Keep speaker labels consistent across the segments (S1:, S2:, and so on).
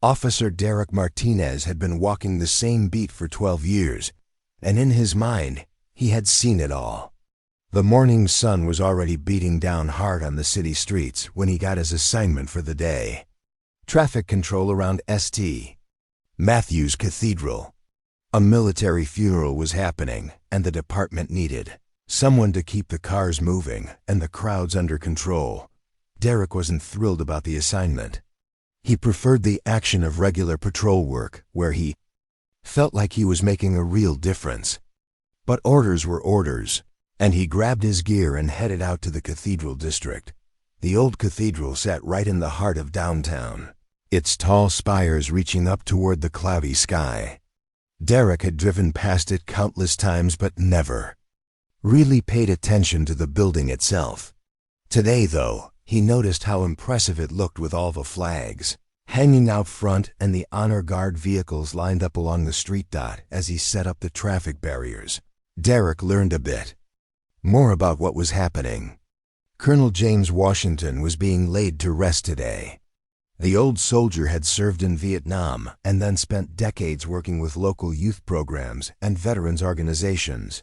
S1: Officer Derek Martinez had been walking the same beat for 12 years, and in his mind, he had seen it all. The morning sun was already beating down hard on the city streets when he got his assignment for the day. Traffic control around St. Matthew's Cathedral. A military funeral was happening, and the department needed someone to keep the cars moving and the crowds under control. Derek wasn't thrilled about the assignment. He preferred the action of regular patrol work, where he felt like he was making a real difference. But orders were orders, and he grabbed his gear and headed out to the Cathedral District. The old cathedral sat right in the heart of downtown, its tall spires reaching up toward the cloudy sky. Derek had driven past it countless times but never really paid attention to the building itself. Today, though, he noticed how impressive it looked with all the flags hanging out front and the honor guard vehicles lined up along the street dot as he set up the traffic barriers. Derek learned a bit more about what was happening. Colonel James Washington was being laid to rest today. The old soldier had served in Vietnam and then spent decades working with local youth programs and veterans organizations.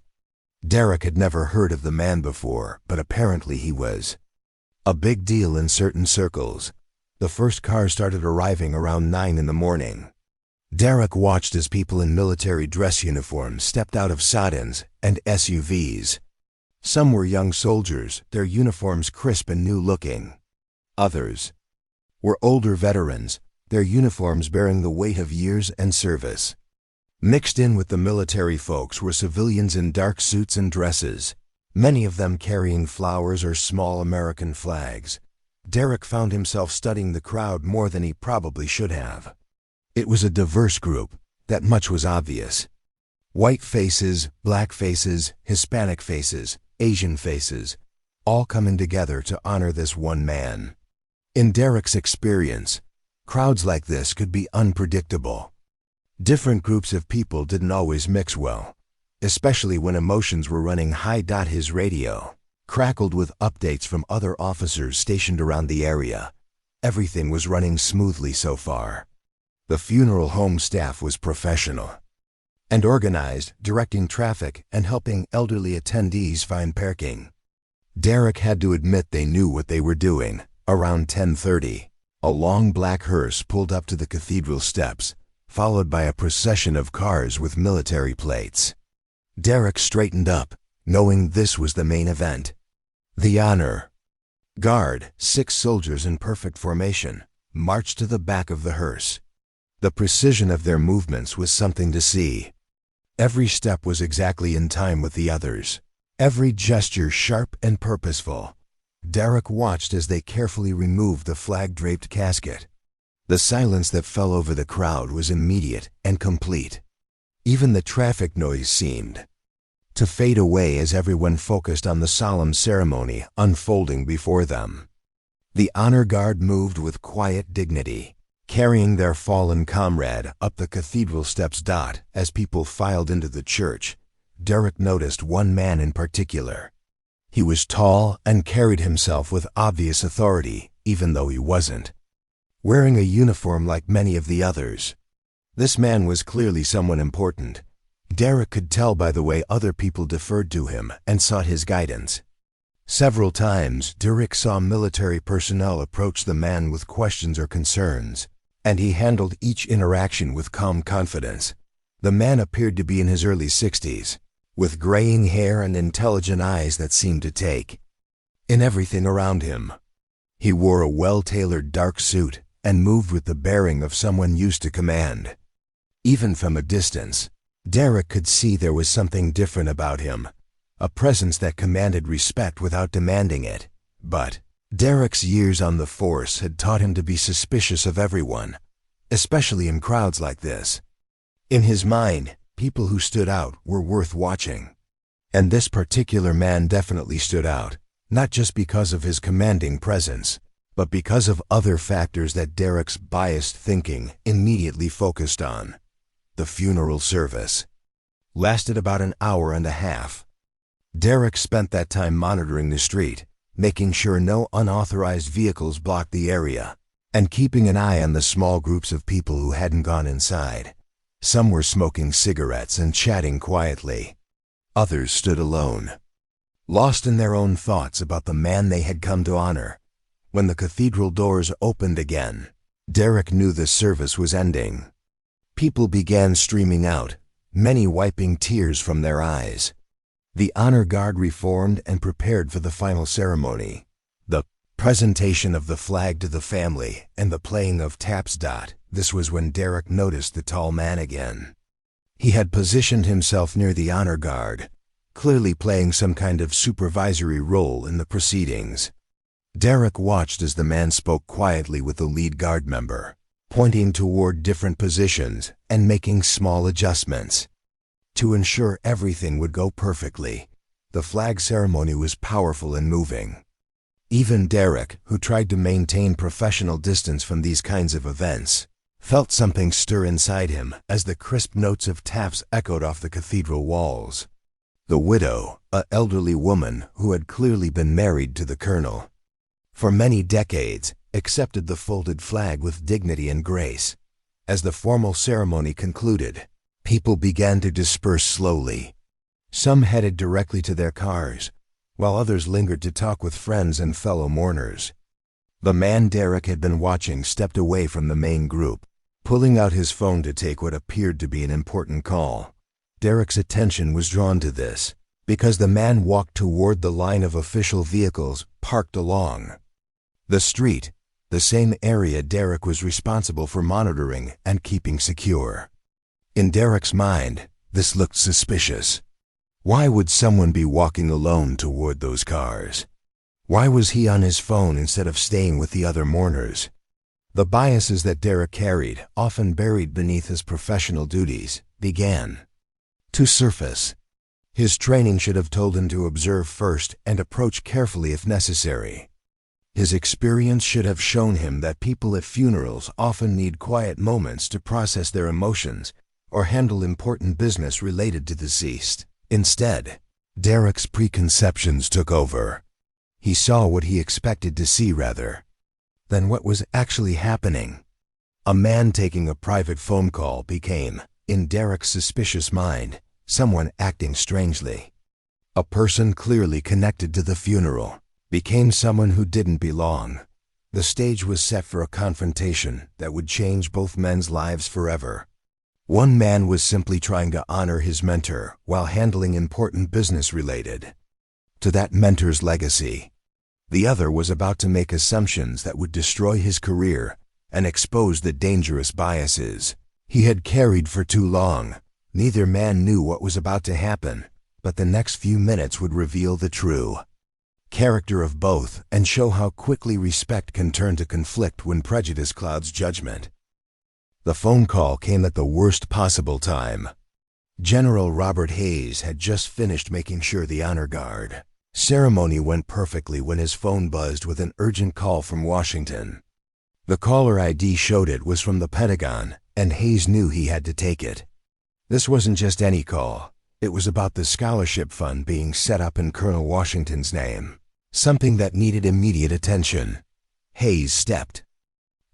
S1: Derek had never heard of the man before, but apparently he was a big deal in certain circles. The first cars started arriving around 9 in the morning. Derek watched as people in military dress uniforms stepped out of sedans and SUVs. Some were young soldiers, their uniforms crisp and new-looking. Others were older veterans, their uniforms bearing the weight of years and service. Mixed in with the military folks were civilians in dark suits and dresses, many of them carrying flowers or small American flags. Derek found himself studying the crowd more than he probably should have. It was a diverse group, that much was obvious. White faces, black faces, Hispanic faces, Asian faces, all coming together to honor this one man. In Derek's experience, crowds like this could be unpredictable. Different groups of people didn't always mix well, especially when emotions were running high. His radio crackled with updates from other officers stationed around the area. Everything was running smoothly so far. The funeral home staff was professional and organized, directing traffic and helping elderly attendees find parking. Derek had to admit they knew what they were doing. Around 10:30, a long black hearse pulled up to the cathedral steps, followed by a procession of cars with military plates. Derek straightened up, knowing this was the main event. The honor guard, 6 soldiers in perfect formation, marched to the back of the hearse. The precision of their movements was something to see. Every step was exactly in time with the others, every gesture sharp and purposeful. Derek watched as they carefully removed the flag-draped casket. The silence that fell over the crowd was immediate and complete. Even the traffic noise seemed to fade away as everyone focused on the solemn ceremony unfolding before them. The honor guard moved with quiet dignity, carrying their fallen comrade up the cathedral steps. As people filed into the church, Derek noticed one man in particular. He was tall and carried himself with obvious authority, even though he wasn't wearing a uniform like many of the others. This man was clearly someone important. Derek could tell by the way other people deferred to him and sought his guidance. Several times, Derek saw military personnel approach the man with questions or concerns, and he handled each interaction with calm confidence. The man appeared to be in his early 60s, with graying hair and intelligent eyes that seemed to take in everything around him. He wore a well-tailored dark suit and moved with the bearing of someone used to command. Even from a distance, Derek could see there was something different about him, a presence that commanded respect without demanding it. But Derek's years on the force had taught him to be suspicious of everyone, especially in crowds like this. In his mind, people who stood out were worth watching. And this particular man definitely stood out, not just because of his commanding presence, but because of other factors that Derek's biased thinking immediately focused on. The funeral service lasted about an hour and a half. Derek spent that time monitoring the street, making sure no unauthorized vehicles blocked the area. and keeping an eye on the small groups of people who hadn't gone inside. Some were smoking cigarettes and chatting quietly. Others stood alone, lost in their own thoughts about the man they had come to honor. When the cathedral doors opened again, Derek knew the service was ending. People began streaming out, many wiping tears from their eyes. The honor guard reformed and prepared for the final ceremony. The presentation of the flag to the family and the playing of taps. This was when Derek noticed the tall man again. He had positioned himself near the honor guard, clearly playing some kind of supervisory role in the proceedings. Derek watched as the man spoke quietly with the lead guard member, pointing toward different positions and making small adjustments. To ensure everything would go perfectly, the flag ceremony was powerful and moving. Even Derek, who tried to maintain professional distance from these kinds of events, felt something stir inside him as the crisp notes of taps echoed off the cathedral walls. The widow, an elderly woman who had clearly been married to the colonel for many decades, accepted the folded flag with dignity and grace. As the formal ceremony concluded, people began to disperse slowly. Some headed directly to their cars, while others lingered to talk with friends and fellow mourners. The man Derek had been watching stepped away from the main group, pulling out his phone to take what appeared to be an important call. Derek's attention was drawn to this, because the man walked toward the line of official vehicles parked along the street, the same area Derek was responsible for monitoring and keeping secure. In Derek's mind, this looked suspicious. Why would someone be walking alone toward those cars? Why was he on his phone instead of staying with the other mourners? The biases that Derek carried, often buried beneath his professional duties, began to surface. His training should have told him to observe first and approach carefully if necessary. His experience should have shown him that people at funerals often need quiet moments to process their emotions or handle important business related to the deceased. Instead, Derek's preconceptions took over. He saw what he expected to see rather than what was actually happening. A man taking a private phone call became, in Derek's suspicious mind, someone acting strangely. A person clearly connected to the funeral became someone who didn't belong. The stage was set for a confrontation that would change both men's lives forever. One man was simply trying to honor his mentor while handling important business related to that mentor's legacy. The other was about to make assumptions that would destroy his career and expose the dangerous biases he had carried for too long. Neither man knew what was about to happen, but the next few minutes would reveal the true character of both and show how quickly respect can turn to conflict when prejudice clouds judgment. The phone call came at the worst possible time. General Robert Hayes had just finished making sure the honor guard ceremony went perfectly when his phone buzzed with an urgent call from Washington. The caller ID showed it was from the Pentagon, and Hayes knew he had to take it. This wasn't just any call. It was about the scholarship fund being set up in Colonel Washington's name, something that needed immediate attention. Hayes stepped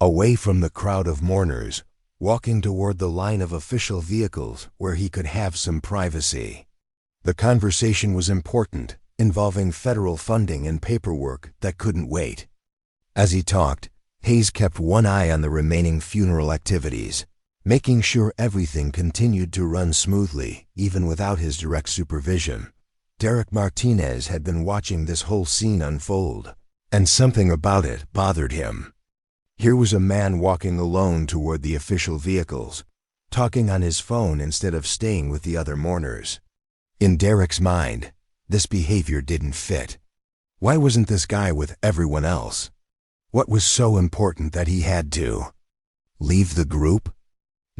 S1: away from the crowd of mourners, walking toward the line of official vehicles where he could have some privacy. The conversation was important, involving federal funding and paperwork that couldn't wait. As he talked, Hayes kept one eye on the remaining funeral activities, making sure everything continued to run smoothly, even without his direct supervision. Derek Martinez had been watching this whole scene unfold, and something about it bothered him. Here was a man walking alone toward the official vehicles, talking on his phone instead of staying with the other mourners. In Derek's mind, this behavior didn't fit. Why wasn't this guy with everyone else? What was so important that he had to leave the group?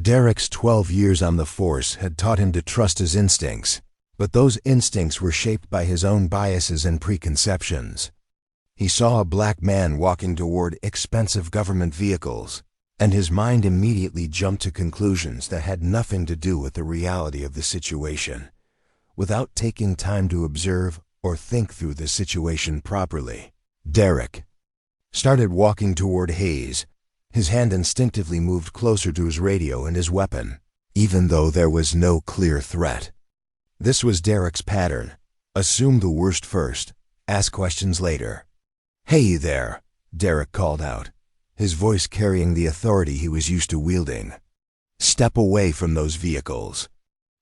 S1: Derek's 12 years on the force had taught him to trust his instincts, but those instincts were shaped by his own biases and preconceptions. He saw a black man walking toward expensive government vehicles, and his mind immediately jumped to conclusions that had nothing to do with the reality of the situation, without taking time to observe or think through the situation properly. Derek started walking toward Hayes, His hand instinctively moved closer to his radio and his weapon, even though there was no clear threat. This was Derek's pattern. Assume the worst first, ask questions later. "Hey there," Derek called out, his voice carrying the authority he was used to wielding. "Step away from those vehicles."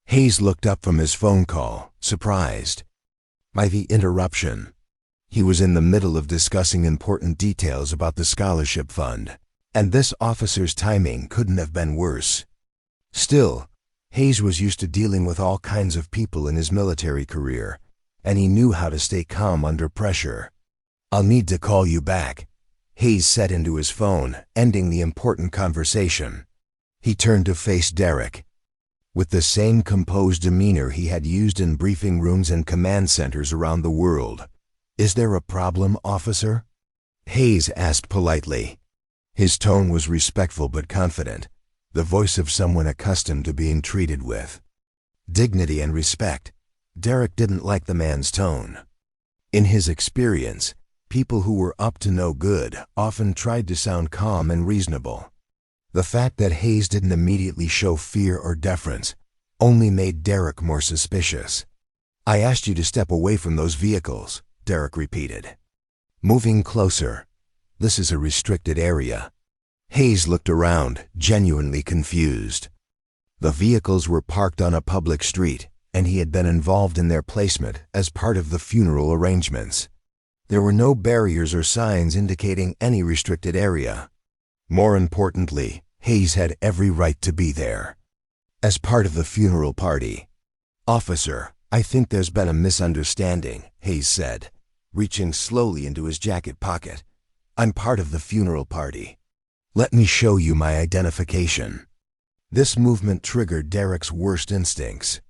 S1: Hayes looked up from his phone call, surprised by the interruption. He was in the middle of discussing important details about the scholarship fund, and this officer's timing couldn't have been worse. Still, Hayes was used to dealing with all kinds of people in his military career, and he knew how to stay calm under pressure. "I'll need to call you back," Hayes said into his phone, ending the important conversation. He turned to face Derek. With the same composed demeanor he had used in briefing rooms and command centers around the world. "Is there a problem, officer?" Hayes asked politely. His tone was respectful but confident, the voice of someone accustomed to being treated with dignity and respect. Derek didn't like the man's tone. In his experience, people who were up to no good often tried to sound calm and reasonable. The fact that Hayes didn't immediately show fear or deference only made Derek more suspicious. "I asked you to step away from those vehicles," Derek repeated. Moving closer. "This is a restricted area." Hayes looked around, genuinely confused. The vehicles were parked on a public street, and he had been involved in their placement as part of the funeral arrangements. There were no barriers or signs indicating any restricted area. More importantly, Hayes had every right to be there. As part of the funeral party. "Officer, I think there's been a misunderstanding," Hayes said, reaching slowly into his jacket pocket. "I'm part of the funeral party. Let me show you my identification." This movement triggered Derek's worst instincts.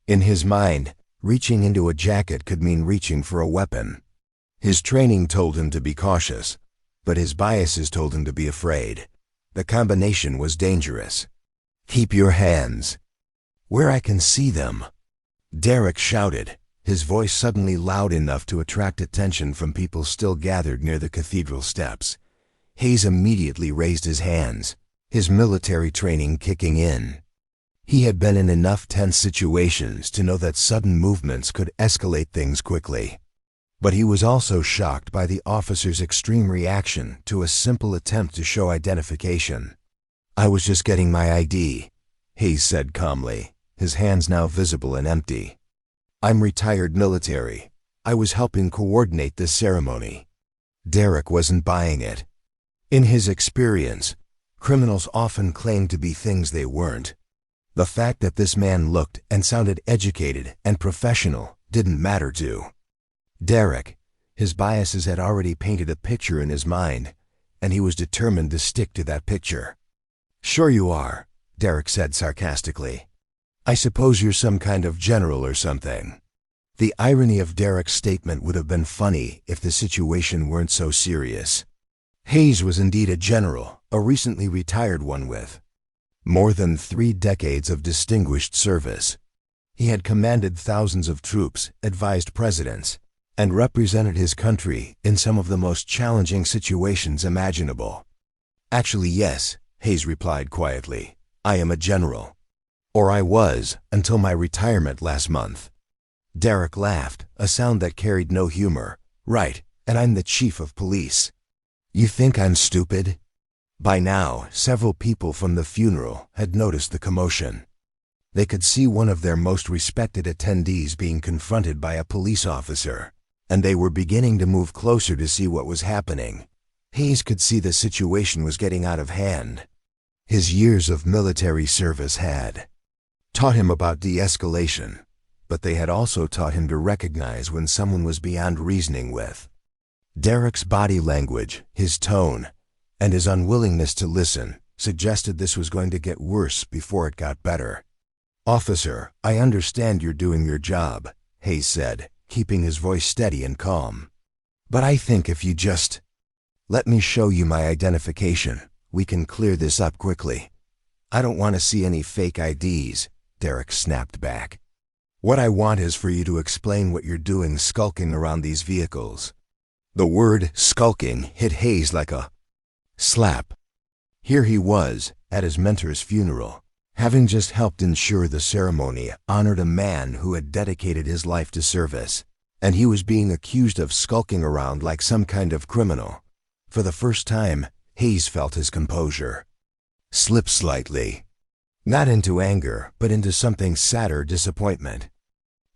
S1: In his mind, reaching into a jacket could mean reaching for a weapon. His training told him to be cautious, but his biases told him to be afraid. The combination was dangerous. "Keep your hands where I can see them," Derek shouted, his voice suddenly loud enough to attract attention from people still gathered near the cathedral steps. Hayes immediately raised his hands, his military training kicking in. He had been in enough tense situations to know that sudden movements could escalate things quickly. But he was also shocked by the officer's extreme reaction to a simple attempt to show identification. "I was just getting my ID," Hayes said calmly, his hands now visible and empty. "I'm retired military. I was helping coordinate this ceremony." Derek wasn't buying it. In his experience, criminals often claimed to be things they weren't. The fact that this man looked and sounded educated and professional didn't matter to Derek. His biases had already painted a picture in his mind, and he was determined to stick to that picture. "Sure you are," Derek said sarcastically. "I suppose you're some kind of general or something." The irony of Derek's statement would have been funny if the situation weren't so serious. Hayes was indeed a general, a recently retired one with more than 3 decades of distinguished service. He had commanded thousands of troops, advised presidents, and represented his country in some of the most challenging situations imaginable. "Actually, yes," Hayes replied quietly. "I am a general. Or I was, until my retirement last month." Derek laughed, a sound that carried no humor. "Right, and I'm the chief of police. You think I'm stupid?" By now, several people from the funeral had noticed the commotion. They could see one of their most respected attendees being confronted by a police officer, and they were beginning to move closer to see what was happening. Hayes could see the situation was getting out of hand. His years of military service had taught him about de-escalation, but they had also taught him to recognize when someone was beyond reasoning with. Derek's body language, his tone, and his unwillingness to listen suggested this was going to get worse before it got better. "Officer, I understand you're doing your job," Hayes said, keeping his voice steady and calm. "But I think if you just let me show you my identification, we can clear this up quickly." "I don't want to see any fake IDs," Derek snapped back. "What I want is for you to explain what you're doing skulking around these vehicles." The word skulking hit Hayes like a slap. Here he was, at his mentor's funeral, having just helped ensure the ceremony honored a man who had dedicated his life to service, and he was being accused of skulking around like some kind of criminal. For the first time, Hayes felt his composure slip slightly, not into anger, but into something sadder disappointment.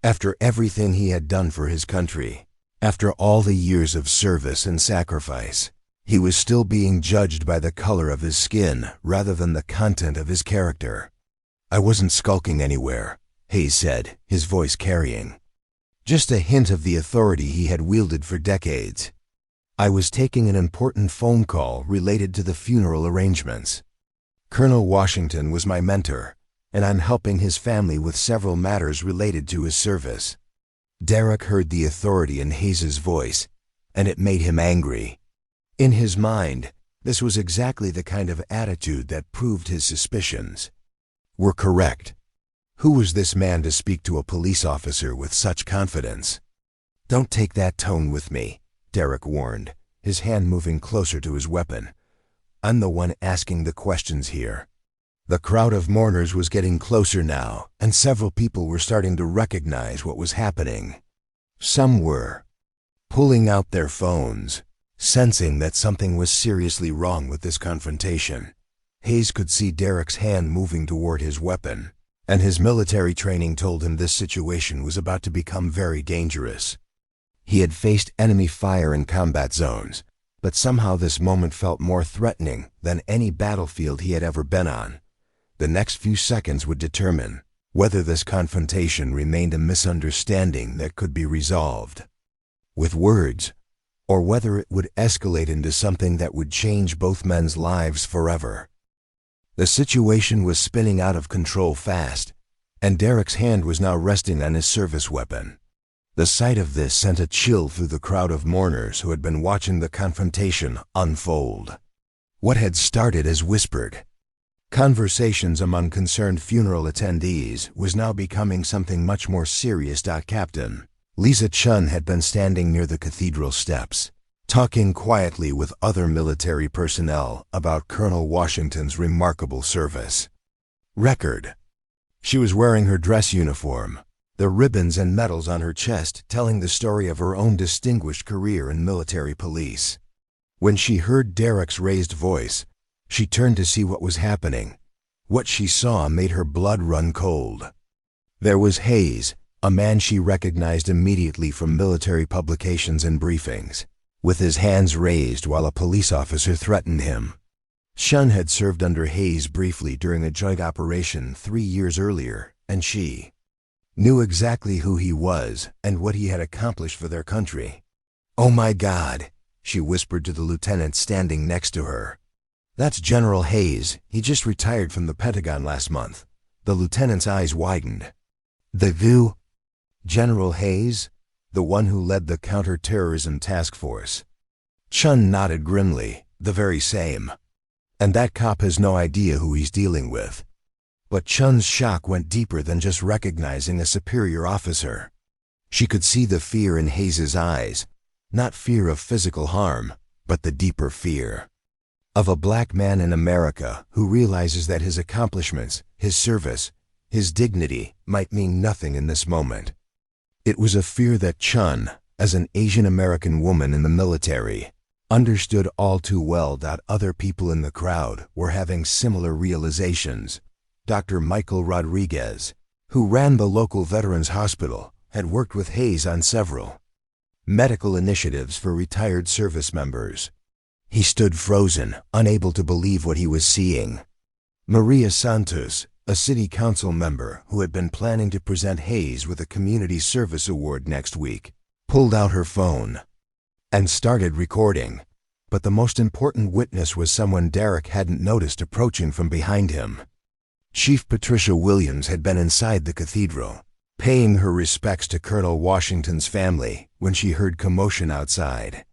S1: After everything he had done for his country, after all the years of service and sacrifice, he was still being judged by the color of his skin rather than the content of his character. "I wasn't skulking anywhere," Hayes said, his voice carrying just a hint of the authority he had wielded for decades. "I was taking an important phone call related to the funeral arrangements. Colonel Washington was my mentor, and I'm helping his family with several matters related to his service." Derek heard the authority in Hayes's voice, and it made him angry. In his mind, this was exactly the kind of attitude that proved his suspicions were correct. Who was this man to speak to a police officer with such confidence? "Don't take that tone with me," Derek warned, his hand moving closer to his weapon. "I'm the one asking the questions here." The crowd of mourners was getting closer now, and several people were starting to recognize what was happening. Some were pulling out their phones, sensing that something was seriously wrong with this confrontation. Hayes could see Derek's hand moving toward his weapon, and his military training told him this situation was about to become very dangerous. He had faced enemy fire in combat zones, but somehow this moment felt more threatening than any battlefield he had ever been on. The next few seconds would determine whether this confrontation remained a misunderstanding that could be resolved with words, or whether it would escalate into something that would change both men's lives forever. The situation was spinning out of control fast, and Derek's hand was now resting on his service weapon. The sight of this sent a chill through the crowd of mourners who had been watching the confrontation unfold. What had started as whispered conversations among concerned funeral attendees was now becoming something much more serious. Captain Lisa Chun had been standing near the cathedral steps, talking quietly with other military personnel about Colonel Washington's remarkable service record. She was wearing her dress uniform, the ribbons and medals on her chest telling the story of her own distinguished career in military police. When she heard Derek's raised voice, she turned to see what was happening. What she saw made her blood run cold. There was Hayes, a man she recognized immediately from military publications and briefings, with his hands raised while a police officer threatened him. Shun had served under Hayes briefly during a joint operation 3 years earlier, and she knew exactly who he was and what he had accomplished for their country. "Oh my God," she whispered to the lieutenant standing next to her. "That's General Hayes. He just retired from the Pentagon last month." The lieutenant's eyes widened. "The view? General Hayes? The one who led the counter-terrorism task force?" Chun nodded grimly. "The very same. And that cop has no idea who he's dealing with." But Chun's shock went deeper than just recognizing a superior officer. She could see the fear in Hayes's eyes, not fear of physical harm, but the deeper fear of a black man in America who realizes that his accomplishments, his service, his dignity might mean nothing in this moment. It was a fear that Chun, as an Asian American woman in the military, understood all too well. Other people in the crowd were having similar realizations. Dr. Michael Rodriguez, who ran the local veterans hospital, had worked with Hayes on several medical initiatives for retired service members. He stood frozen, unable to believe what he was seeing. Maria Santos, a city council member who had been planning to present Hayes with a community service award next week, pulled out her phone and started recording. But the most important witness was someone Derek hadn't noticed approaching from behind him. Chief Patricia Williams had been inside the cathedral, paying her respects to Colonel Washington's family when she heard commotion outside.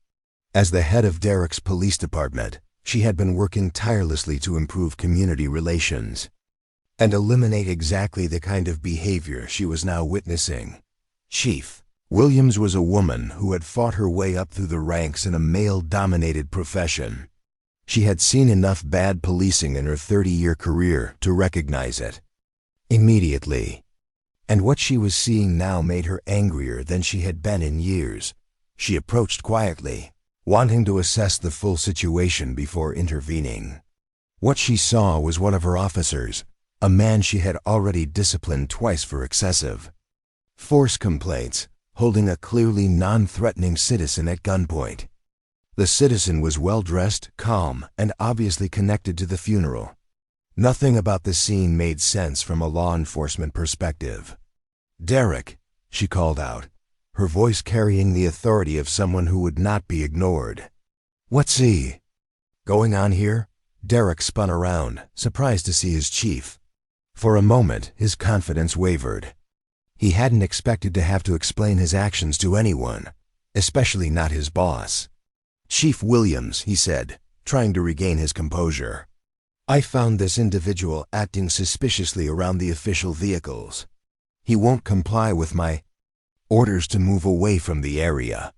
S1: As the head of Derek's police department, she had been working tirelessly to improve community relations and eliminate exactly the kind of behavior she was now witnessing. Chief Williams was a woman who had fought her way up through the ranks in a male-dominated profession. She had seen enough bad policing in her 30-year career to recognize it immediately. And what she was seeing now made her angrier than she had been in years. She approached quietly, wanting to assess the full situation before intervening. What she saw was one of her officers, a man she had already disciplined twice for excessive force complaints, holding a clearly non-threatening citizen at gunpoint. The citizen was well-dressed, calm, and obviously connected to the funeral. Nothing about the scene made sense from a law enforcement perspective. "Derek," she called out, her voice carrying the authority of someone who would not be ignored. "What's going on here?" Derek spun around, surprised to see his chief. For a moment, his confidence wavered. He hadn't expected to have to explain his actions to anyone, especially not his boss. "Chief Williams," he said, trying to regain his composure. "I found this individual acting suspiciously around the official vehicles. He won't comply with my orders to move away from the area."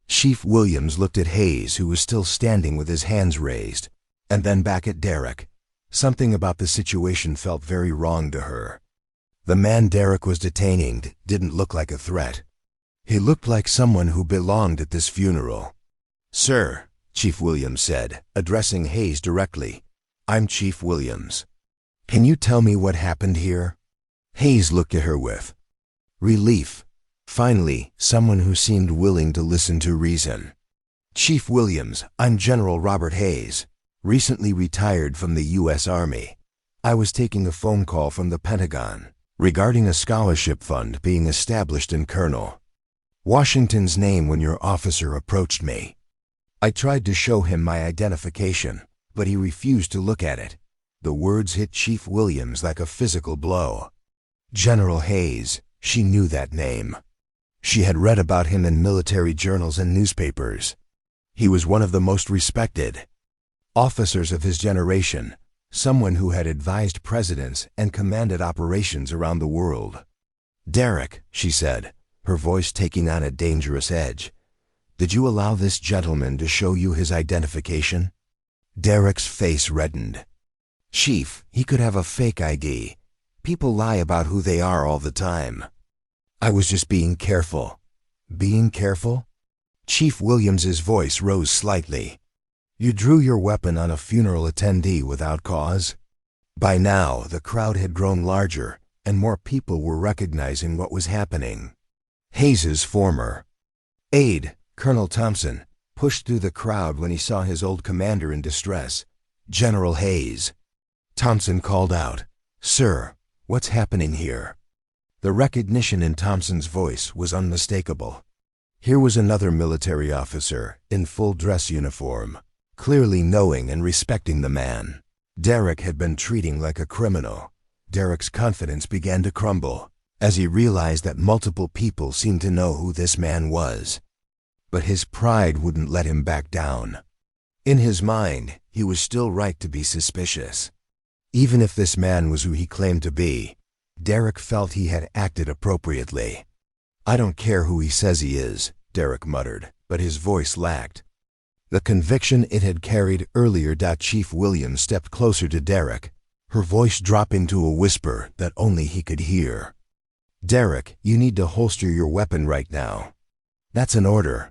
S1: Chief Williams looked at Hayes, who was still standing with his hands raised, and then back at Derek. Something about the situation felt very wrong to her. The man Derek was detaining didn't look like a threat. He looked like someone who belonged at this funeral. "Sir," Chief Williams said, addressing Hayes directly, "I'm Chief Williams. Can you tell me what happened here?" Hayes looked at her with relief. Finally, someone who seemed willing to listen to reason. "Chief Williams, I'm General Robert Hayes, recently retired from the U.S. Army. I was taking a phone call from the Pentagon regarding a scholarship fund being established in Colonel Washington's name when your officer approached me. I tried to show him my identification, but he refused to look at it." The words hit Chief Williams like a physical blow. General Hayes, she knew that name. She had read about him in military journals and newspapers. He was one of the most respected officers of his generation, someone who had advised presidents and commanded operations around the world. "Derek," she said, her voice taking on a dangerous edge, "did you allow this gentleman to show you his identification?" Derek's face reddened. "Chief, he could have a fake ID. People lie about who they are all the time. I was just being careful." "Being careful?" Chief Williams's voice rose slightly. "You drew your weapon on a funeral attendee without cause?" By now, the crowd had grown larger, and more people were recognizing what was happening. Hayes's former aide, Colonel Thompson, pushed through the crowd when he saw his old commander in distress, General Hayes. Thompson called out, "Sir, what's happening here?" The recognition in Thompson's voice was unmistakable. Here was another military officer in full dress uniform, clearly knowing and respecting the man Derek had been treating like a criminal. Derek's confidence began to crumble as he realized that multiple people seemed to know who this man was. But his pride wouldn't let him back down. In his mind, he was still right to be suspicious. Even if this man was who he claimed to be, Derek felt he had acted appropriately. "I don't care who he says he is," Derek muttered, but his voice lacked the conviction it had carried earlier. Chief Williams stepped closer to Derek, her voice dropping to a whisper that only he could hear. "Derek, you need to holster your weapon right now. That's an order."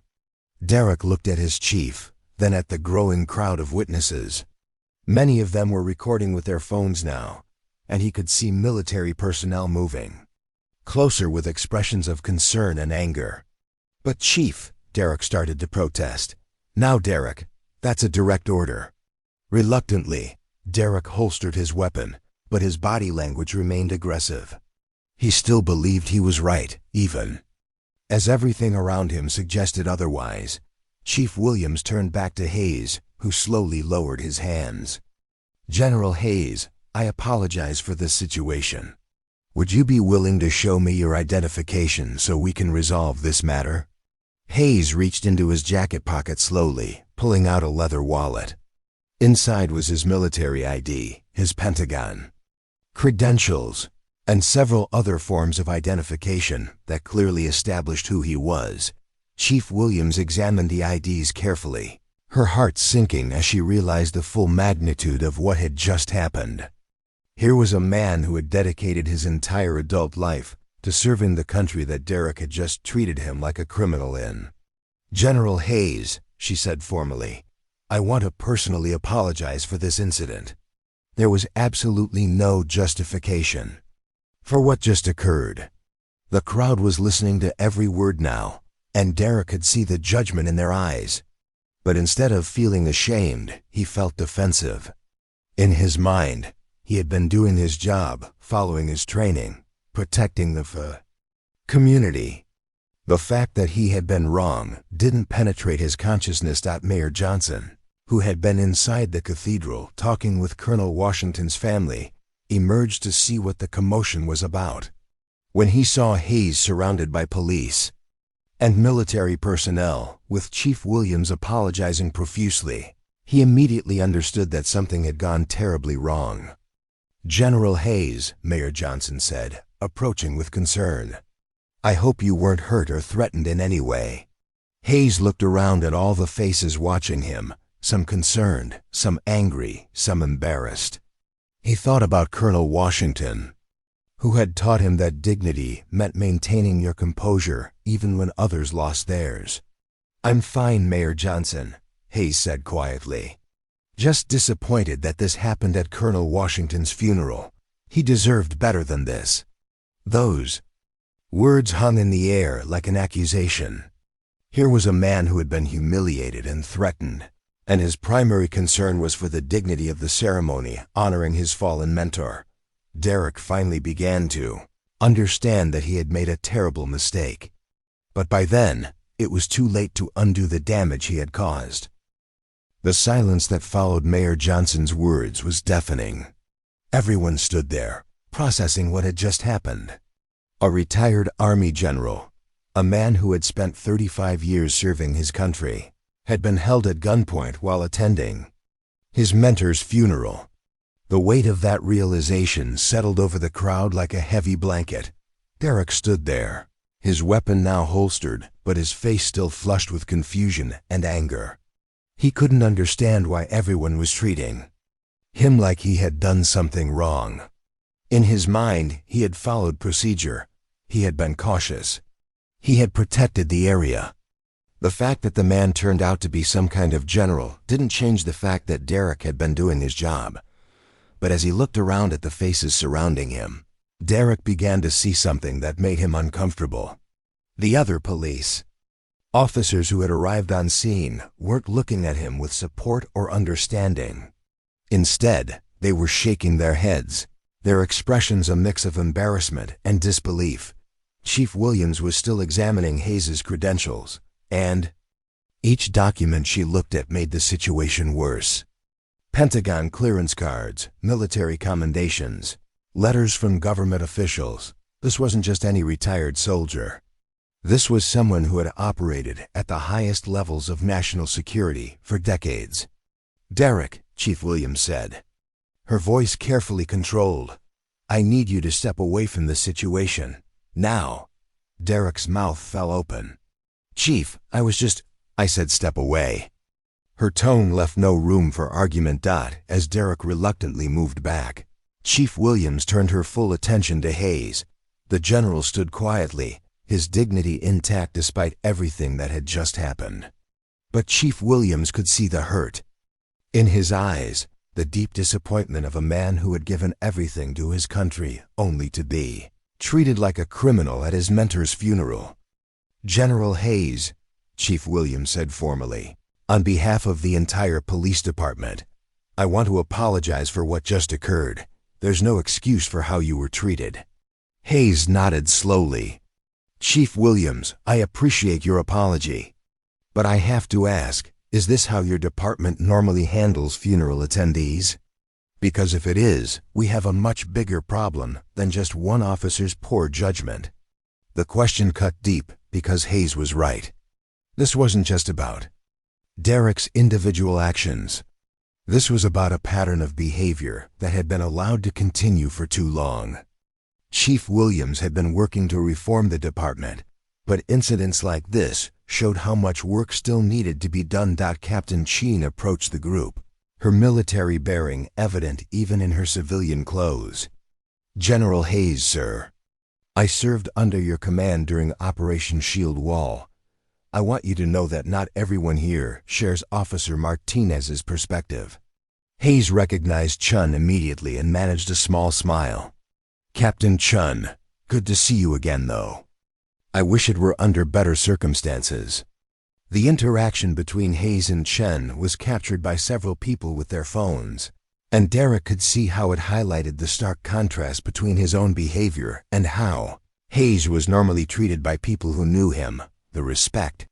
S1: Derek looked at his chief, then at the growing crowd of witnesses. Many of them were recording with their phones now, and he could see military personnel moving closer with expressions of concern and anger. "But Chief," Derek started to protest. "Now, Derek, that's a direct order." Reluctantly, Derek holstered his weapon, but his body language remained aggressive. He still believed he was right, even as everything around him suggested otherwise. Chief Williams turned back to Hayes, who slowly lowered his hands. "General Hayes, I apologize for this situation. Would you be willing to show me your identification so we can resolve this matter?" Hayes reached into his jacket pocket slowly, pulling out a leather wallet. Inside was his military ID, his Pentagon credentials, and several other forms of identification that clearly established who he was. Chief Williams examined the IDs carefully, her heart sinking as she realized the full magnitude of what had just happened. Here was a man who had dedicated his entire adult life to serving the country that Derek had just treated him like a criminal in. "General Hayes," she said formally, "I want to personally apologize for this incident. There was absolutely no justification for what just occurred." The crowd was listening to every word now, and Derek could see the judgment in their eyes. But instead of feeling ashamed, he felt defensive. In his mind, he had been doing his job, following his training, protecting the community. The fact that he had been wrong didn't penetrate his consciousness. Mayor Johnson, who had been inside the cathedral talking with Colonel Washington's family, emerged to see what the commotion was about. When he saw Hayes surrounded by police and military personnel, with Chief Williams apologizing profusely, he immediately understood that something had gone terribly wrong. "General Hayes," Mayor Johnson said, approaching with concern, "I hope you weren't hurt or threatened in any way." Hayes looked around at all the faces watching him, some concerned, some angry, some embarrassed. He thought about Colonel Washington, who had taught him that dignity meant maintaining your composure even when others lost theirs. "I'm fine, Mayor Johnson," Hayes said quietly. "Just disappointed that this happened at Colonel Washington's funeral. He deserved better than this." Those words hung in the air like an accusation. Here was a man who had been humiliated and threatened, and his primary concern was for the dignity of the ceremony honoring his fallen mentor. Derek finally began to understand that he had made a terrible mistake. But by then, it was too late to undo the damage he had caused. The silence that followed Mayor Johnson's words was deafening. Everyone stood there, processing what had just happened. A retired Army general, a man who had spent 35 years serving his country, had been held at gunpoint while attending his mentor's funeral. The weight of that realization settled over the crowd like a heavy blanket. Derek stood there, his weapon now holstered, but his face still flushed with confusion and anger. He couldn't understand why everyone was treating him like he had done something wrong. In his mind, he had followed procedure. He had been cautious. He had protected the area. The fact that the man turned out to be some kind of general didn't change the fact that Derek had been doing his job. But as he looked around at the faces surrounding him, Derek began to see something that made him uncomfortable. The other police officers who had arrived on scene weren't looking at him with support or understanding. Instead, they were shaking their heads, their expressions a mix of embarrassment and disbelief. Chief Williams was still examining Hayes's credentials, and each document she looked at made the situation worse. Pentagon clearance cards, military commendations, letters from government officials. This wasn't just any retired soldier. This was someone who had operated at the highest levels of national security for decades. "Derek," Chief Williams said, her voice carefully controlled, "I need you to step away from this situation. Now." Derek's mouth fell open. "Chief, I said step away." Her tone left no room for argument. As Derek reluctantly moved back, Chief Williams turned her full attention to Hayes. The general stood quietly, his dignity intact despite everything that had just happened. But Chief Williams could see the hurt in his eyes, the deep disappointment of a man who had given everything to his country only to be treated like a criminal at his mentor's funeral. "General Hayes," Chief Williams said formally, "on behalf of the entire police department, I want to apologize for what just occurred. There's no excuse for how you were treated." Hayes nodded slowly. "Chief Williams, I appreciate your apology. But I have to ask, is this how your department normally handles funeral attendees? Because if it is, we have a much bigger problem than just one officer's poor judgment." The question cut deep because Hayes was right. This wasn't just about Derek's individual actions. This was about a pattern of behavior that had been allowed to continue for too long. Chief Williams had been working to reform the department, but incidents like this showed how much work still needed to be done. Captain Cheen approached the group, her military bearing evident even in her civilian clothes. "General Hayes, sir. I served under your command during Operation Shield Wall. I want you to know that not everyone here shares Officer Martinez's perspective." Hayes recognized Chun immediately and managed a small smile. "Captain Chun, good to see you again, though. I wish it were under better circumstances." The interaction between Hayes and Chen was captured by several people with their phones, and Derek could see how it highlighted the stark contrast between his own behavior and how Hayes was normally treated by people who knew him. The respect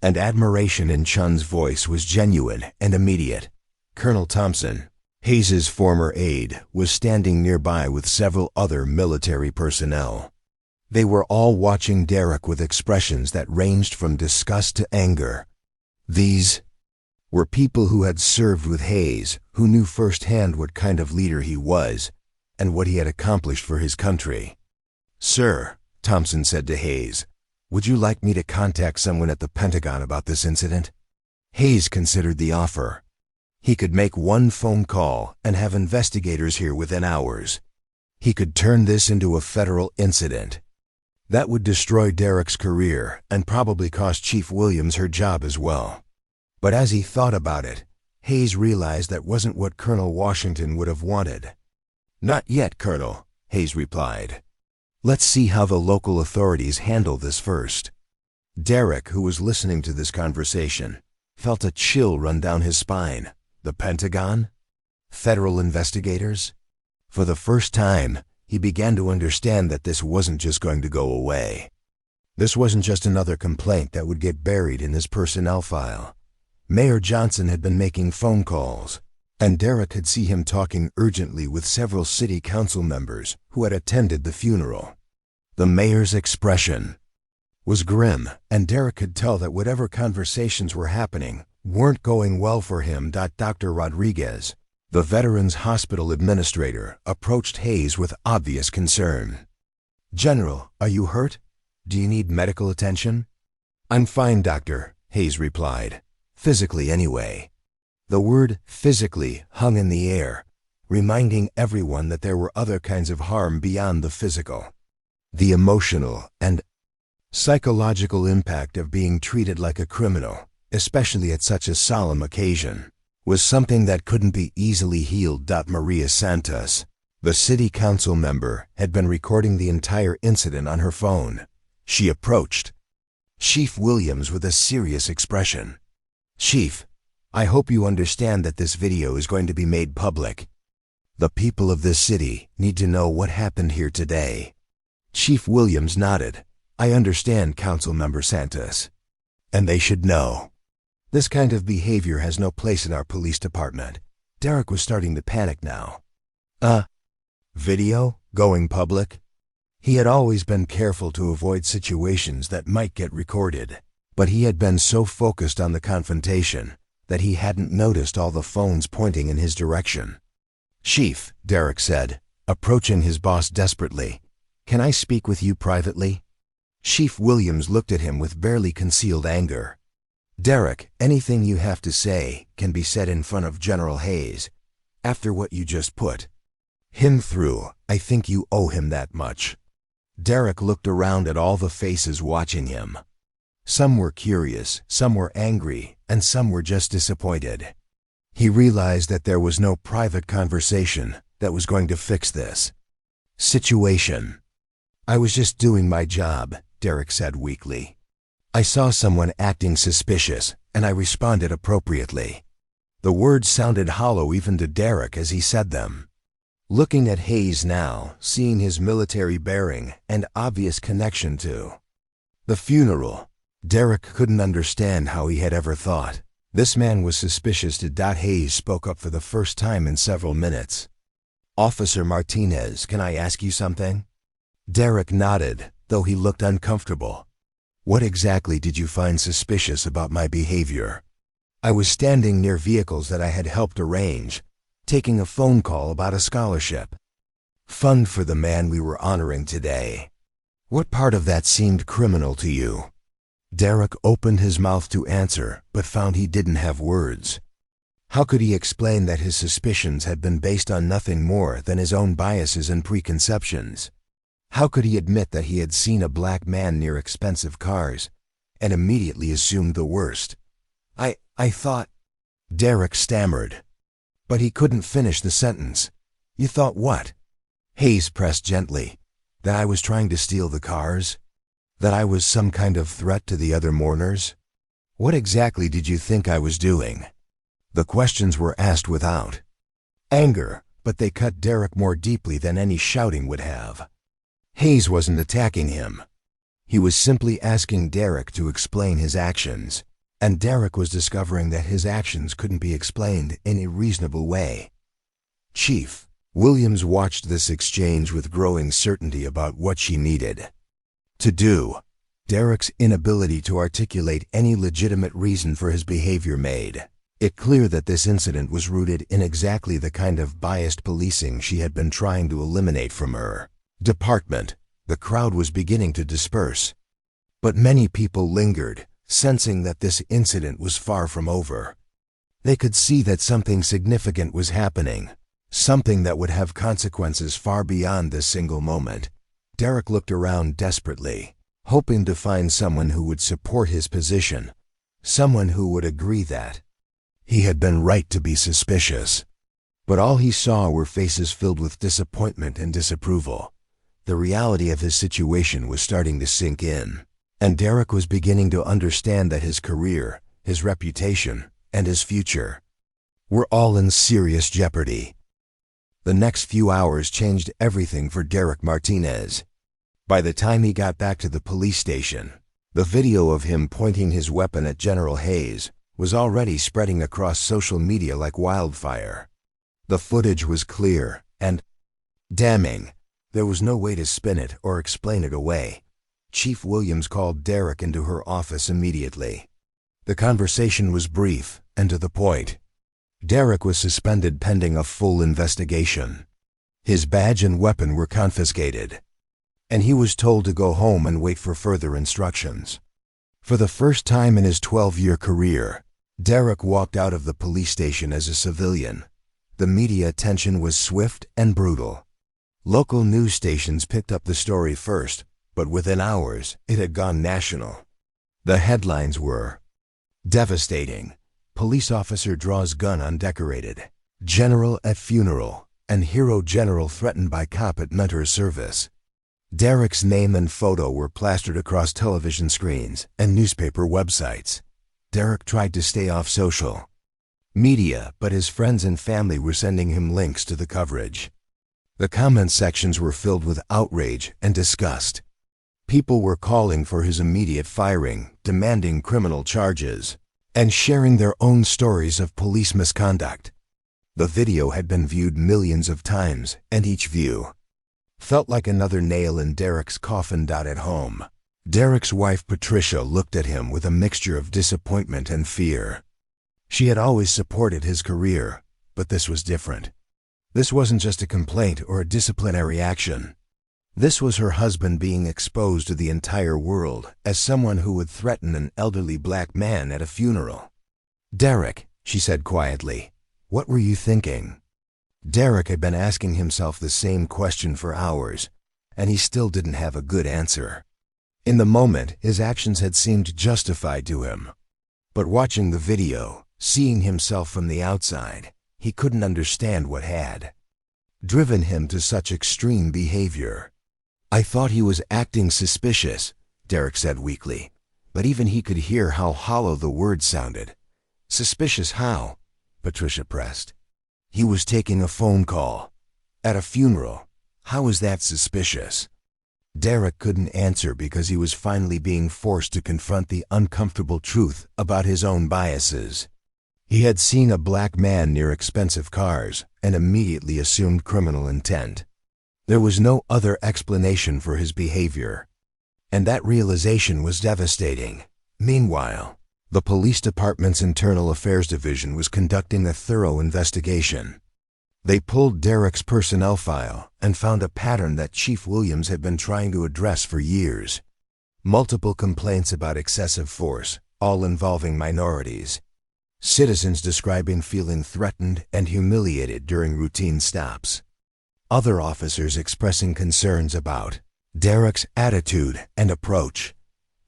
S1: and admiration in Chun's voice was genuine and immediate. Colonel Thompson, Hayes's former aide, was standing nearby with several other military personnel. They were all watching Derek with expressions that ranged from disgust to anger. These were people who had served with Hayes, who knew firsthand what kind of leader he was and what he had accomplished for his country. "Sir," Thompson said to Hayes, "would you like me to contact someone at the Pentagon about this incident?" Hayes considered the offer. He could make one phone call and have investigators here within hours. He could turn this into a federal incident. That would destroy Derek's career and probably cost Chief Williams her job as well. But as he thought about it, Hayes realized that wasn't what Colonel Washington would have wanted. "Not yet, Colonel," Hayes replied. "Let's see how the local authorities handle this first." Derek, who was listening to this conversation, felt a chill run down his spine. The Pentagon? Federal investigators? For the first time, he began to understand that this wasn't just going to go away. This wasn't just another complaint that would get buried in his personnel file. Mayor Johnson had been making phone calls, and Derek could see him talking urgently with several city council members who had attended the funeral. The mayor's expression was grim, and Derek could tell that whatever conversations were happening weren't going well for him. Dr. Rodriguez, the Veterans Hospital administrator, approached Hayes with obvious concern. "General, are you hurt? Do you need medical attention?" "I'm fine, doctor," Hayes replied. "Physically, anyway." The word physically hung in the air, reminding everyone that there were other kinds of harm beyond the physical. The emotional and psychological impact of being treated like a criminal, especially at such a solemn occasion, was something that couldn't be easily healed. Maria Santos, the city council member, had been recording the entire incident on her phone. She approached Chief Williams with a serious expression. "Chief, I hope you understand that this video is going to be made public. The people of this city need to know what happened here today." Chief Williams nodded. "I understand, Councilmember Santos. And they should know. This kind of behavior has no place in our police department." Derek was starting to panic now. Video? Going public? He had always been careful to avoid situations that might get recorded, but he had been so focused on the confrontation that he hadn't noticed all the phones pointing in his direction. "Chief," Derek said, approaching his boss desperately, "can I speak with you privately?" Chief Williams looked at him with barely concealed anger. "Derek, anything you have to say can be said in front of General Hayes. After what you just put him through, I think you owe him that much." Derek looked around at all the faces watching him. Some were curious, some were angry, and some were just disappointed. He realized that there was no private conversation that was going to fix this situation. "I was just doing my job," Derek said weakly. "I saw someone acting suspicious, and I responded appropriately." The words sounded hollow even to Derek as he said them. Looking at Hayes now, seeing his military bearing and obvious connection to the funeral, Derek couldn't understand how he had ever thought this man was suspicious. Hayes spoke up for the first time in several minutes. "Officer Martinez, can I ask you something?" Derek nodded, though he looked uncomfortable. "What exactly did you find suspicious about my behavior?" "I was standing near vehicles that I had helped arrange, taking a phone call about a scholarship fund for the man we were honoring today. What part of that seemed criminal to you?" Derek opened his mouth to answer, but found he didn't have words. How could he explain that his suspicions had been based on nothing more than his own biases and preconceptions? How could he admit that he had seen a black man near expensive cars and immediately assumed the worst? I thought, Derek stammered. But he couldn't finish the sentence. You thought what? Hayes pressed gently. That I was trying to steal the cars? That I was some kind of threat to the other mourners? What exactly did you think I was doing? The questions were asked without anger, but they cut Derek more deeply than any shouting would have. Hayes wasn't attacking him. He was simply asking Derek to explain his actions, and Derek was discovering that his actions couldn't be explained in a reasonable way. Chief Williams watched this exchange with growing certainty about what she needed to do. Derek's inability to articulate any legitimate reason for his behavior made it clear that this incident was rooted in exactly the kind of biased policing she had been trying to eliminate from her department. The crowd was beginning to disperse, but many people lingered, sensing that this incident was far from over. They could see that something significant was happening, something that would have consequences far beyond this single moment. Derek looked around desperately, hoping to find someone who would support his position, someone who would agree that he had been right to be suspicious. But all he saw were faces filled with disappointment and disapproval. The reality of his situation was starting to sink in, and Derek was beginning to understand that his career, his reputation, and his future were all in serious jeopardy. The next few hours changed everything for Derek Martinez. By the time he got back to the police station, the video of him pointing his weapon at General Hayes was already spreading across social media like wildfire. The footage was clear and damning. There was no way to spin it or explain it away. Chief Williams called Derek into her office immediately. The conversation was brief and to the point. Derek was suspended pending a full investigation. His badge and weapon were confiscated, and he was told to go home and wait for further instructions. For the first time in his 12-year career, Derek walked out of the police station as a civilian. The media attention was swift and brutal. Local news stations picked up the story first, but within hours, it had gone national. The headlines were devastating. Police officer draws gun on decorated. General at funeral, and hero general threatened by cop at mentor's service. Derek's name and photo were plastered across television screens and newspaper websites. Derek tried to stay off social media, but his friends and family were sending him links to the coverage. The comment sections were filled with outrage and disgust. People were calling for his immediate firing, demanding criminal charges, and sharing their own stories of police misconduct. The video had been viewed millions of times, and each view felt like another nail in Derek's coffin. At home, Derek's wife Patricia looked at him with a mixture of disappointment and fear. She had always supported his career, but this was different. This wasn't just a complaint or a disciplinary action. This was her husband being exposed to the entire world as someone who would threaten an elderly black man at a funeral. "Derek," she said quietly, "what were you thinking?" Derek had been asking himself the same question for hours, and he still didn't have a good answer. In the moment, his actions had seemed justified to him. But watching the video, seeing himself from the outside, he couldn't understand what had driven him to such extreme behavior. "I thought he was acting suspicious," Derek said weakly, but even he could hear how hollow the words sounded. "Suspicious how?" Patricia pressed. "He was taking a phone call at a funeral. How is that suspicious?" Derek couldn't answer because he was finally being forced to confront the uncomfortable truth about his own biases. He had seen a black man near expensive cars and immediately assumed criminal intent. There was no other explanation for his behavior, and that realization was devastating. Meanwhile, the police department's internal affairs division was conducting a thorough investigation. They pulled Derek's personnel file and found a pattern that Chief Williams had been trying to address for years. Multiple complaints about excessive force, all involving minorities. Citizens describing feeling threatened and humiliated during routine stops. Other officers expressing concerns about Derek's attitude and approach.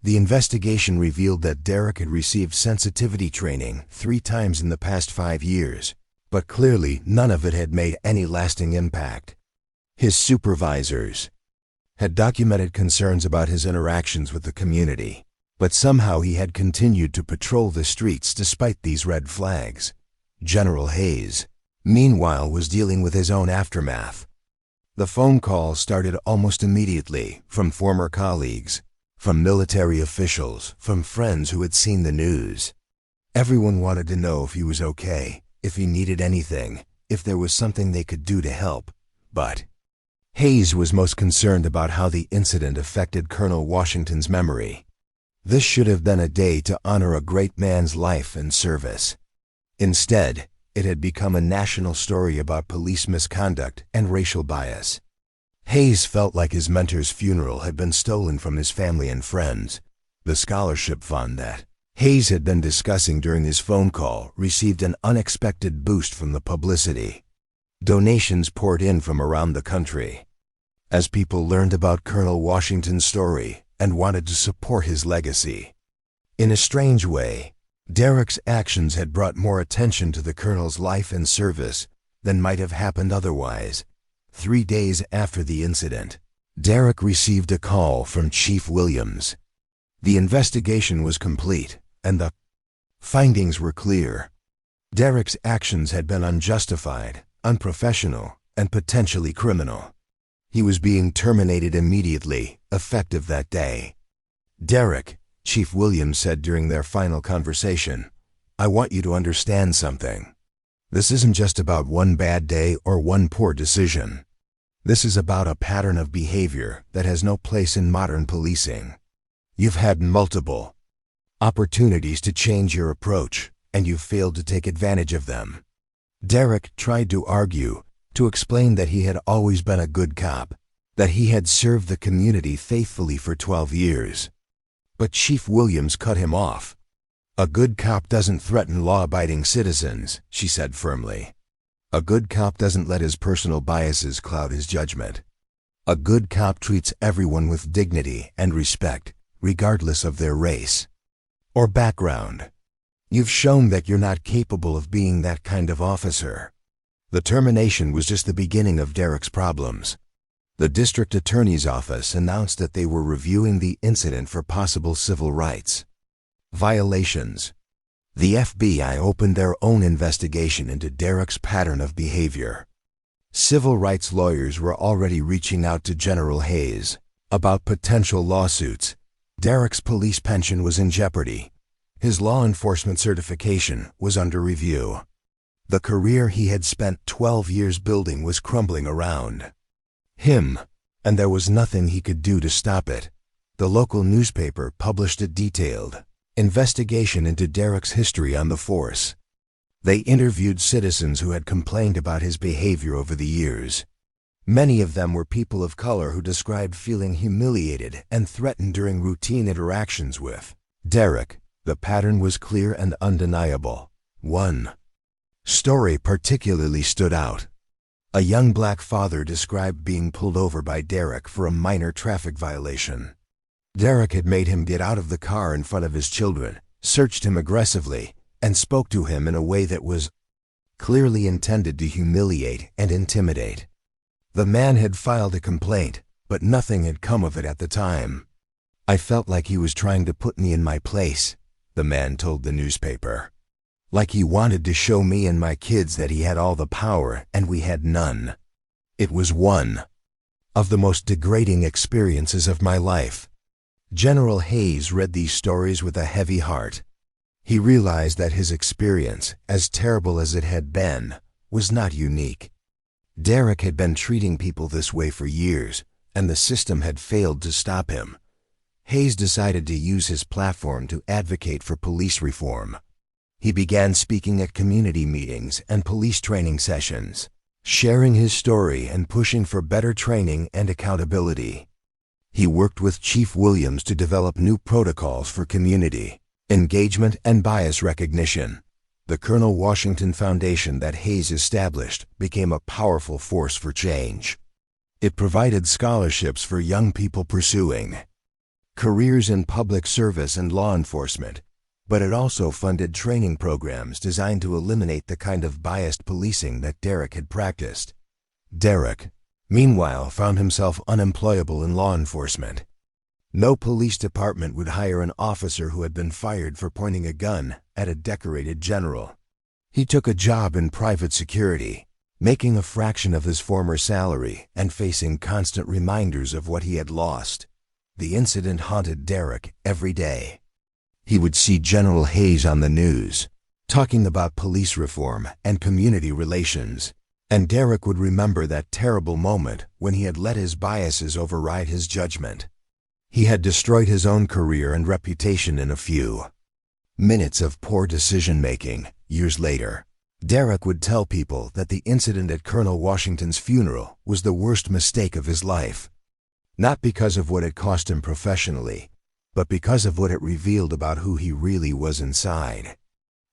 S1: The investigation revealed that Derek had received sensitivity training 3 times in the past 5 years, but clearly none of it had made any lasting impact. His supervisors had documented concerns about his interactions with the community, but somehow he had continued to patrol the streets despite these red flags. General Hayes, meanwhile, was dealing with his own aftermath. The phone calls started almost immediately from former colleagues, from military officials, from friends who had seen the news. Everyone wanted to know if he was okay, if he needed anything, if there was something they could do to help. But Hayes was most concerned about how the incident affected Colonel Washington's memory. This should have been a day to honor a great man's life and service. Instead, it had become a national story about police misconduct and racial bias. Hayes felt like his mentor's funeral had been stolen from his family and friends. The scholarship fund that Hayes had been discussing during his phone call received an unexpected boost from the publicity. Donations poured in from around the country as people learned about Colonel Washington's story and wanted to support his legacy. In a strange way, Derek's actions had brought more attention to the Colonel's life and service than might have happened otherwise. 3 days after the incident, Derek received a call from Chief Williams. The investigation was complete, and the findings were clear. Derek's actions had been unjustified, unprofessional, and potentially criminal. He was being terminated immediately, effective that day. "Derek," Chief Williams said during their final conversation, "I want you to understand something. This isn't just about one bad day or one poor decision. This is about a pattern of behavior that has no place in modern policing. You've had multiple opportunities to change your approach, and you've failed to take advantage of them." Derek tried to argue, to explain that he had always been a good cop, that he had served the community faithfully for 12 years. But Chief Williams cut him off. "A good cop doesn't threaten law-abiding citizens," she said firmly. "A good cop doesn't let his personal biases cloud his judgment. A good cop treats everyone with dignity and respect, regardless of their race or background. You've shown that you're not capable of being that kind of officer." The termination was just the beginning of Derek's problems. The district attorney's office announced that they were reviewing the incident for possible civil rights violations. The FBI opened their own investigation into Derek's pattern of behavior. Civil rights lawyers were already reaching out to General Hayes about potential lawsuits. Derek's police pension was in jeopardy. His law enforcement certification was under review. The career he had spent 12 years building was crumbling around him, and there was nothing he could do to stop it. The local newspaper published a detailed investigation into Derek's history on the force. They interviewed citizens who had complained about his behavior over the years. Many of them were people of color who described feeling humiliated and threatened during routine interactions with Derek. The pattern was clear and undeniable. One story particularly stood out. A young black father described being pulled over by Derek for a minor traffic violation. Derek had made him get out of the car in front of his children, searched him aggressively, and spoke to him in a way that was clearly intended to humiliate and intimidate. The man had filed a complaint, but nothing had come of it at the time. "I felt like he was trying to put me in my place," the man told the newspaper. "Like he wanted to show me and my kids that he had all the power and we had none. It was one of the most degrading experiences of my life." General Hayes read these stories with a heavy heart. He realized that his experience, as terrible as it had been, was not unique. Derek had been treating people this way for years, and the system had failed to stop him. Hayes decided to use his platform to advocate for police reform. He began speaking at community meetings and police training sessions, sharing his story and pushing for better training and accountability. He worked with Chief Williams to develop new protocols for community engagement and bias recognition. The Colonel Washington Foundation that Hayes established became a powerful force for change. It provided scholarships for young people pursuing careers in public service and law enforcement, but it also funded training programs designed to eliminate the kind of biased policing that Derek had practiced. Derek, meanwhile, found himself unemployable in law enforcement. No police department would hire an officer who had been fired for pointing a gun at a decorated general. He took a job in private security, making a fraction of his former salary and facing constant reminders of what he had lost. The incident haunted Derek every day. He would see General Hayes on the news, talking about police reform and community relations, and Derek would remember that terrible moment when he had let his biases override his judgment. He had destroyed his own career and reputation in a few minutes of poor decision-making. Years later, Derek would tell people that the incident at Colonel Washington's funeral was the worst mistake of his life. Not because of what it cost him professionally, but because of what it revealed about who he really was inside.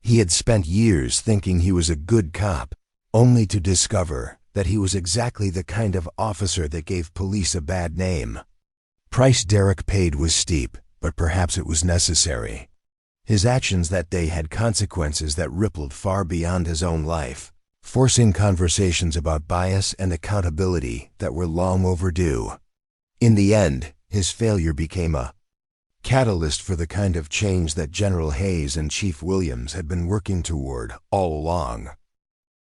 S1: He had spent years thinking he was a good cop, only to discover that he was exactly the kind of officer that gave police a bad name. Price Derek paid was steep, but perhaps it was necessary. His actions that day had consequences that rippled far beyond his own life, forcing conversations about bias and accountability that were long overdue. In the end, his failure became a catalyst for the kind of change that General Hayes and Chief Williams had been working toward all along.